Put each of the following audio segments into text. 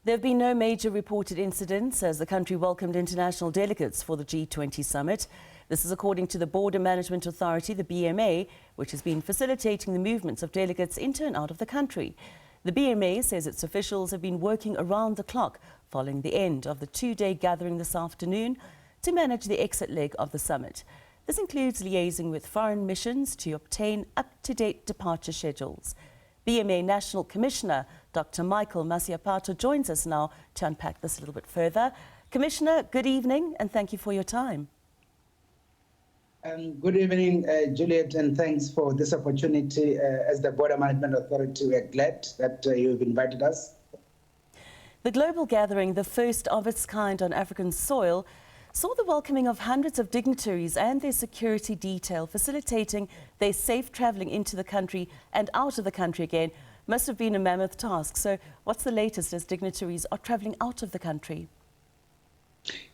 There have been no major reported incidents as the country welcomed international delegates for the G20 Summit. This is according to the Border Management Authority, the BMA, which has been facilitating the movements of delegates into and out of the country. The BMA says its officials have been working around the clock following the end of the two-day gathering this afternoon to manage the exit leg of the summit. This includes liaising with foreign missions to obtain up-to-date departure schedules. BMA National Commissioner Dr. Michael Masiapato joins us now to unpack this a little bit further. Commissioner, good evening and thank you for your time. Good evening, Juliet, and thanks for this opportunity. As the Border Management Authority, we are glad that you've invited us. The global gathering, the first of its kind on African soil, saw the welcoming of hundreds of dignitaries and their security detail, facilitating their safe travelling into the country and out of the country again. Must have been a mammoth task. So what's the latest as dignitaries are travelling out of the country?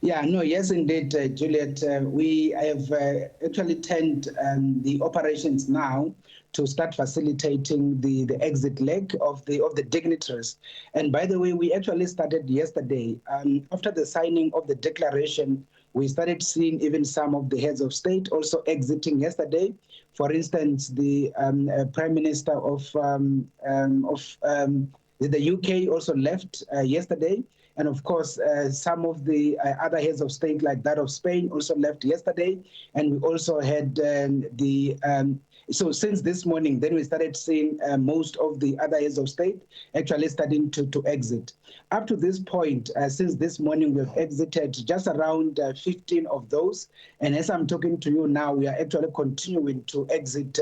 Yes, indeed, Juliet. We have actually turned the operations now to start facilitating the exit leg of the dignitaries. And by the way, we actually started yesterday. After the signing of the declaration, we started seeing even some of the heads of state also exiting yesterday. For instance, the Prime Minister of the UK also left yesterday. And of course, some of the other heads of state, like that of Spain, also left yesterday. And we also had so since this morning, then we started seeing most of the other heads of state actually starting to exit. Up to this point, since this morning, we've exited just around 15 of those. And as I'm talking to you now, we are actually continuing to exit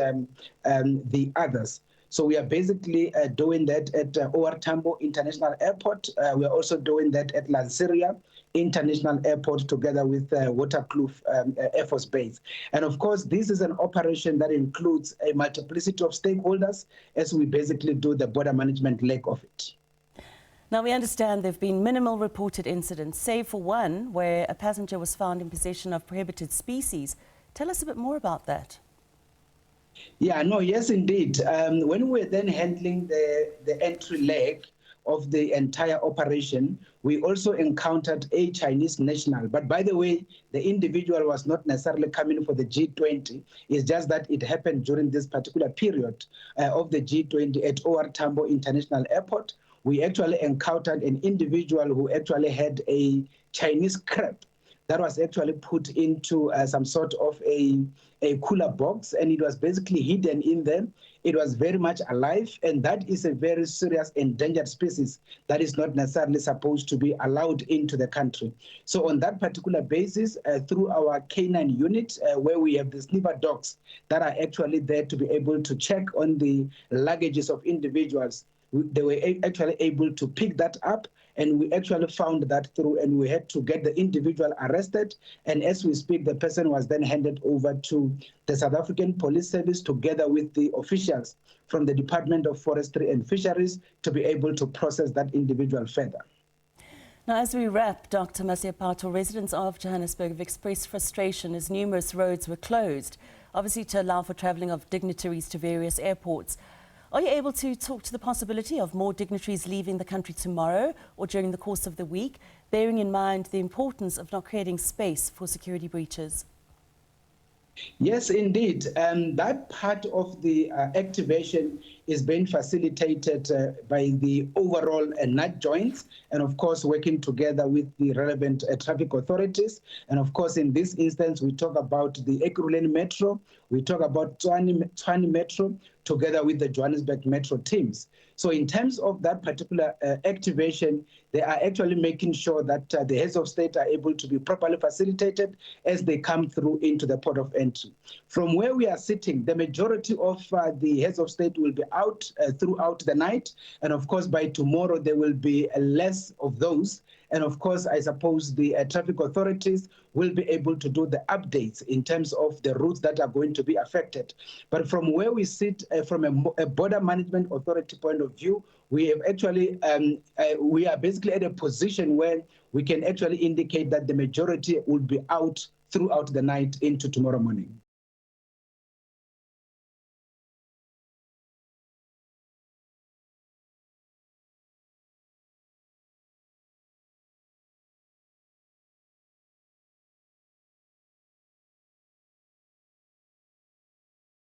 the others. So we are basically doing that at OR Tambo International Airport. We are also doing that at Lanseria International Airport together with Waterkloof Air Force Base. And of course, this is an operation that includes a multiplicity of stakeholders as we basically do the border management leg of it. Now, we understand there have been minimal reported incidents, save for one where a passenger was found in possession of prohibited species. Tell us a bit more about that. Yes, indeed. When we were then handling the entry leg of the entire operation, we also encountered a Chinese national. But by the way, the individual was not necessarily coming for the G20. It's just that it happened during this particular period of the G20 at OR Tambo International Airport. We actually encountered an individual who actually had a Chinese crab that was actually put into some sort of a cooler box, and it was basically hidden in there. It was very much alive, and that is a very serious endangered species that is not necessarily supposed to be allowed into the country. So on that particular basis, through our canine unit, where we have the sniffer dogs that are actually there to be able to check on the luggages of individuals, they were actually able to pick that up, and we actually found that through, and we had to get the individual arrested. And as we speak, the person was then handed over to the South African Police Service together with the officials from the Department of Forestry and Fisheries to be able to process that individual further. Now, as we wrap, Dr. Masiapato, residents of Johannesburg have expressed frustration as numerous roads were closed, obviously to allow for travelling of dignitaries to various airports. Are you able to talk to the possibility of more dignitaries leaving the country tomorrow or during the course of the week, bearing in mind the importance of not creating space for security breaches? Yes, indeed. That part of the activation is being facilitated by the overall NAT joints, and of course working together with the relevant traffic authorities. And of course, in this instance, we talk about the Ekurhuleni Metro, we talk about Tshwane Metro, together with the Johannesburg Metro teams. So in terms of that particular activation, they are actually making sure that the heads of state are able to be properly facilitated as they come through into the port of entry. From where we are sitting, the majority of the heads of state will be out throughout the night. And of course, by tomorrow, there will be less of those. And of course, I suppose the traffic authorities will be able to do the updates in terms of the routes that are going to be affected. But from where we sit, from a border management authority point of view, we have actually, we are basically at a position where we can actually indicate that the majority will be out throughout the night into tomorrow morning.